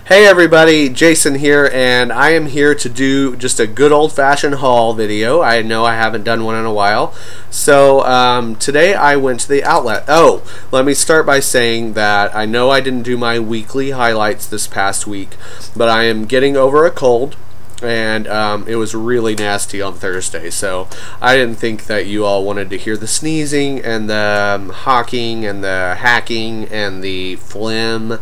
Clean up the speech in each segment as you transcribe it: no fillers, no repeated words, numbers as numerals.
Hey everybody, Jason here, and I am here to do just a good old-fashioned haul video. I know I haven't done one in a while. So today I went to the outlet. Oh, let me start by saying that I know I didn't do my weekly highlights this past week, but I am getting over a cold, and it was really nasty on Thursday, so I didn't think that you all wanted to hear the sneezing and the hawking and the hacking and the phlegm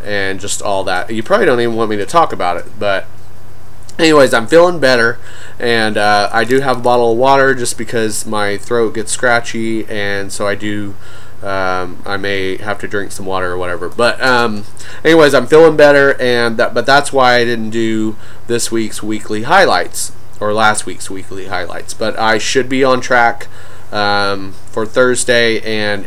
and just all that. You probably don't even want me to talk about it, but anyways, I'm feeling better, and I do have a bottle of water just because my throat gets scratchy, and so I may have to drink some water or whatever. But anyways, I'm feeling better, and but that's why I didn't do this week's weekly highlights or last week's weekly highlights. But I should be on track for Thursday, and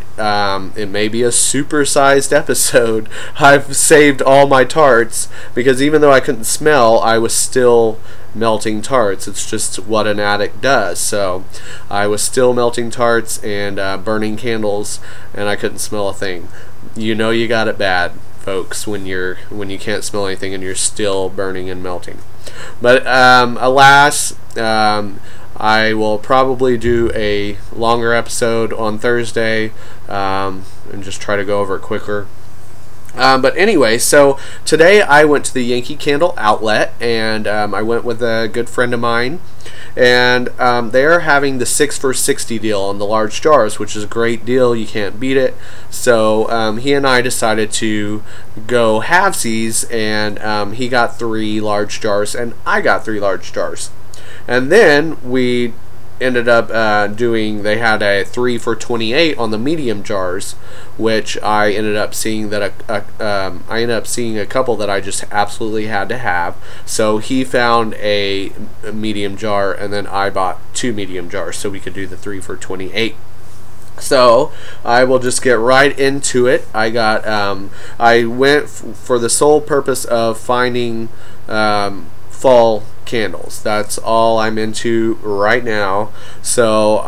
it may be a super-sized episode. I've saved all my tarts because even though I couldn't smell, I was still melting tarts. It's just what an addict does. So I was still melting tarts and burning candles, and I couldn't smell a thing. You know you got it bad, folks, when you can't smell anything and you're still burning and melting. But alas, I will probably do a longer episode on Thursday and just try to go over it quicker. But anyway, so today I went to the Yankee Candle outlet, and I went with a good friend of mine, and they're having the 6 for $60 deal on the large jars, which is a great deal. You can't beat it. So he and I decided to go halvesies, and he got 3 large jars and I got 3 large jars. And then we ended up they had a 3 for $28 on the medium jars, which I ended up seeing that I ended up seeing a couple that I just absolutely had to have. So he found a medium jar, and then I bought 2 medium jars so we could do the 3 for $28. So I will just get right into it. I went for the sole purpose of finding fall candles. That's all I'm into right now. So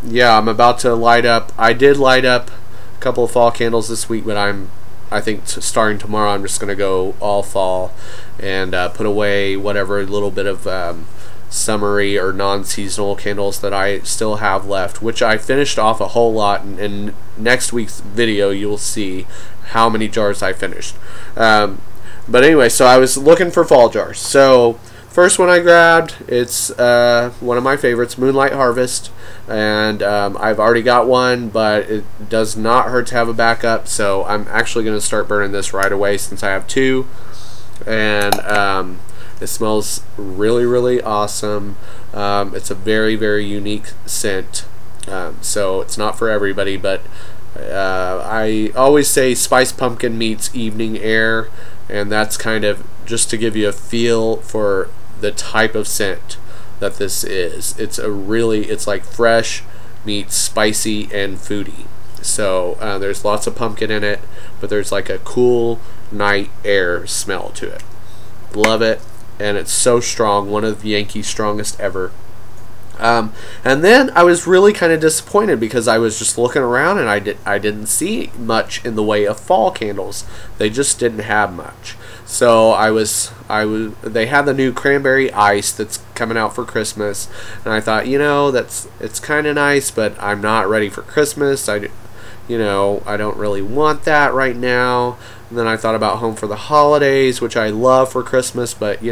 yeah, I'm about to light up. I did light up a couple of fall candles this week, but I think starting tomorrow I'm just gonna go all fall and put away whatever little bit of summery or non-seasonal candles that I still have left, which I finished off a whole lot, and in next week's video you'll see how many jars I finished. But anyway, so I was looking for fall jars. So first one I grabbed, it's one of my favorites, Moonlight Harvest, and I've already got one, but it does not hurt to have a backup, so I'm actually going to start burning this right away since I have 2, and it smells really, really awesome. It's a very, very unique scent, so it's not for everybody, but I always say spiced pumpkin meets evening air, and that's kind of just to give you a feel for the type of scent that this is. It's like fresh meets spicy and foodie. So there's lots of pumpkin in it, but there's like a cool night air smell to it. Love it, and it's so strong, one of Yankee's strongest ever. And then I was really kind of disappointed because I was just looking around and I didn't see much in the way of fall candles. They just didn't have much. So they had the new cranberry ice that's coming out for Christmas, and I thought, it's kind of nice, but I'm not ready for Christmas. I don't really want that right now. And then I thought about Home for the Holidays, which I love for Christmas, but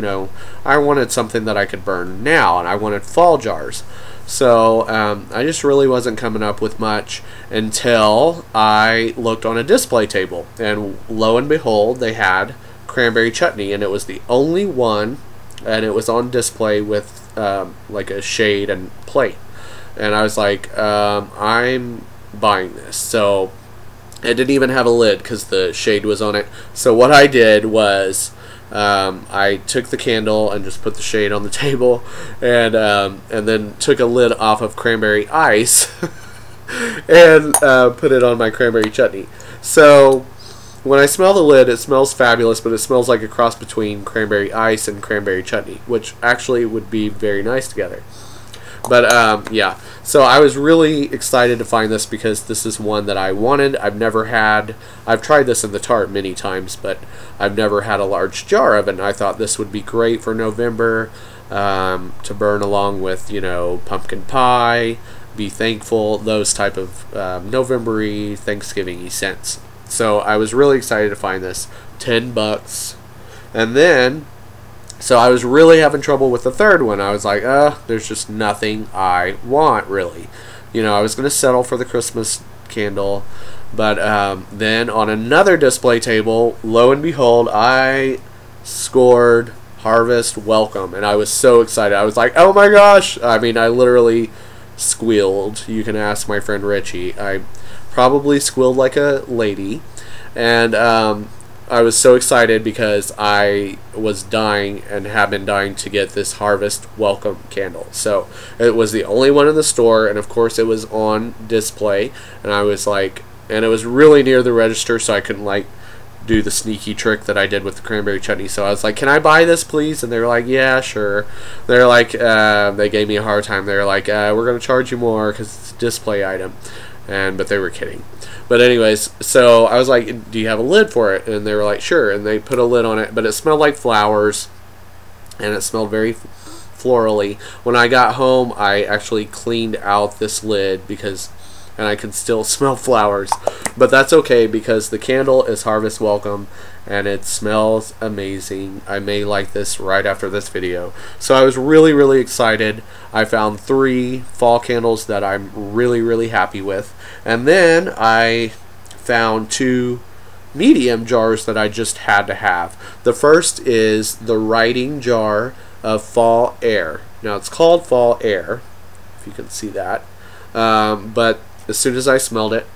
I wanted something that I could burn now, and I wanted fall jars. So I just really wasn't coming up with much until I looked on a display table, and lo and behold, they had Cranberry Chutney, and it was the only one, and it was on display with like a shade and plate, and I was like, I'm buying this. So it didn't even have a lid because the shade was on it. So what I did was I took the candle and just put the shade on the table, and then took a lid off of cranberry ice and put it on my cranberry chutney. So when I smell the lid, it smells fabulous, but it smells like a cross between cranberry ice and cranberry chutney, which actually would be very nice together. But yeah, so I was really excited to find this because this is one that I wanted. I've tried this in the tart many times, but I've never had a large jar of it, and I thought this would be great for November, to burn along with, you know, pumpkin pie, be thankful, those type of November-y, Thanksgiving-y scents. So I was really excited to find this. $10. And then, so I was really having trouble with the third one. I was like, there's just nothing I want, really. You know, I was going to settle for the Christmas candle. But then on another display table, lo and behold, I scored Harvest Welcome. And I was so excited. I was like, oh my gosh. I mean, I literally squealed. You can ask my friend Richie. I probably squealed like a lady. And I was so excited because I was dying and have been dying to get this Harvest Welcome candle. So it was the only one in the store, and of course it was on display, and I was like, and it was really near the register, so I couldn't like do the sneaky trick that I did with the Cranberry Chutney. So I was like, can I buy this please? And they were like, yeah, sure. They're like, they gave me a hard time. They were like, we're going to charge you more because it's a display item. But they were kidding. But anyways, so I was like, do you have a lid for it? And they were like, sure. And they put a lid on it, but it smelled like flowers, and it smelled very florally. When I got home, I actually cleaned out this lid and I can still smell flowers. But that's okay because the candle is Harvest Welcome, and it smells amazing. I may like this right after this video. So I was really, really excited. I found 3 fall candles that I'm really, really happy with. And then I found 2 medium jars that I just had to have. The first is the writing jar of Fall Air. Now it's called Fall Air, if you can see that. But as soon as I smelled it,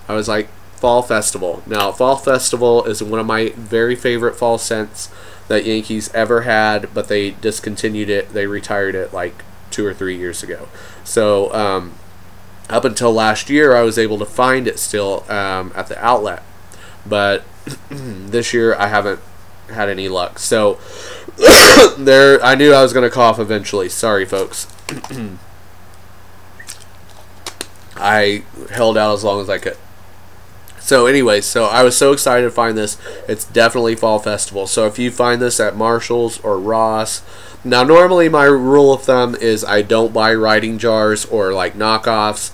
I was like, Fall Festival. Now, Fall Festival is one of my very favorite fall scents that Yankees ever had, but they discontinued it. They retired it like 2 or 3 years ago. So, up until last year, I was able to find it still at the outlet. But this year, I haven't had any luck. So, I knew I was going to cough eventually. Sorry, folks. I held out as long as I could. So anyways, so I was so excited to find this. It's definitely Fall Festival. So if you find this at Marshall's or Ross, now normally my rule of thumb is I don't buy writing jars or like knockoffs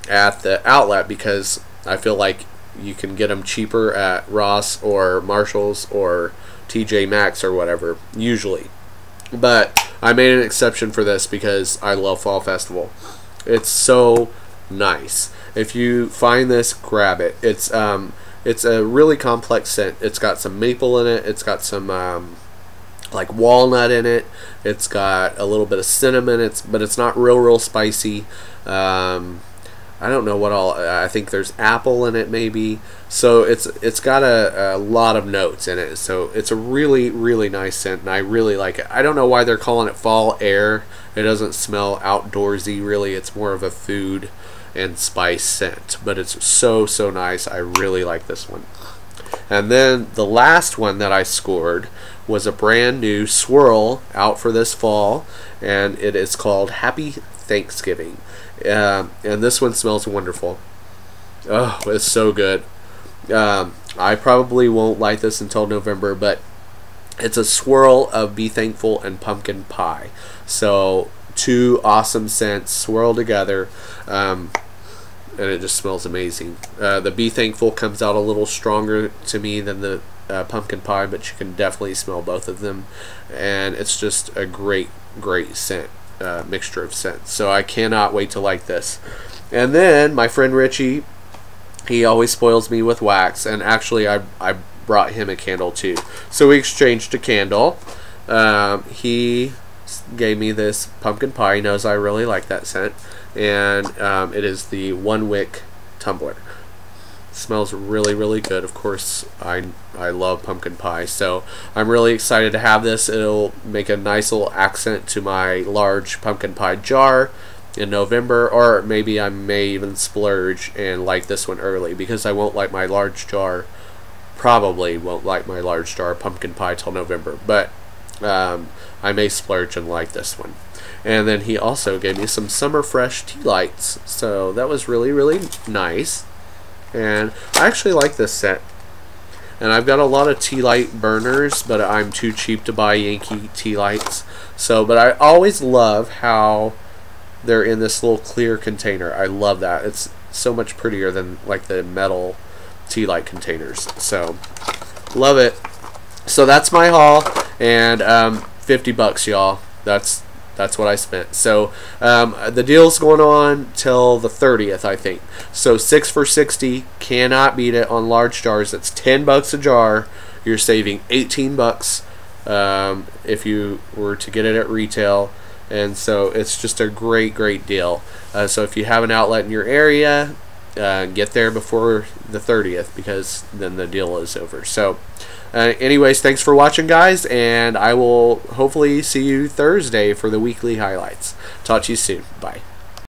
at the outlet because I feel like you can get them cheaper at Ross or Marshall's or TJ Maxx or whatever, usually. But I made an exception for this because I love Fall Festival. It's so nice. If you find this, grab it. It's a really complex scent. It's got some maple in it. It's got some like walnut in it. It's got a little bit of cinnamon. But it's not real spicy. I don't know what all. I think there's apple in it maybe. So it's got a lot of notes in it. So it's a really nice scent, and I really like it. I don't know why they're calling it Fall Air. It doesn't smell outdoorsy really. It's more of a food and spice scent, but it's so nice. I really like this one. And then the last one that I scored was a brand new swirl out for this fall, and it is called Happy Thanksgiving. And this one smells wonderful. Oh, it's so good. I probably won't like this until November, but it's a swirl of Be Thankful and pumpkin pie. So 2 awesome scents swirled together. And it just smells amazing. The Be Thankful comes out a little stronger to me than the pumpkin pie, but you can definitely smell both of them, and it's just a great scent, mixture of scents. So I cannot wait to like this. And then my friend Richie, he always spoils me with wax, and actually I brought him a candle too. So we exchanged a candle. He gave me this pumpkin pie. He knows I really like that scent. And it is the 1 wick tumbler. It smells really good. Of course, I love pumpkin pie, so I'm really excited to have this. It'll make a nice little accent to my large pumpkin pie jar in November, or maybe I may even splurge and like this one early because I won't like my large jar. Probably won't like my large jar of pumpkin pie till November, but I may splurge and like this one. And then he also gave me some summer fresh tea lights, so that was really, really nice. And I actually like this set. And I've got a lot of tea light burners, but I'm too cheap to buy Yankee tea lights. So, but I always love how they're in this little clear container. I love that. It's so much prettier than like the metal tea light containers. So, love it. So that's my haul, and $50, y'all. That's what I spent. So the deal's going on till the 30th, I think. So 6 for $60, cannot beat it on large jars. It's $10 a jar. You're saving $18 if you were to get it at retail. And so it's just a great, great deal. So if you have an outlet in your area, get there before the 30th, because then the deal is over. So anyways, thanks for watching, guys, and I will hopefully see you Thursday for the weekly highlights. Talk to you soon. Bye.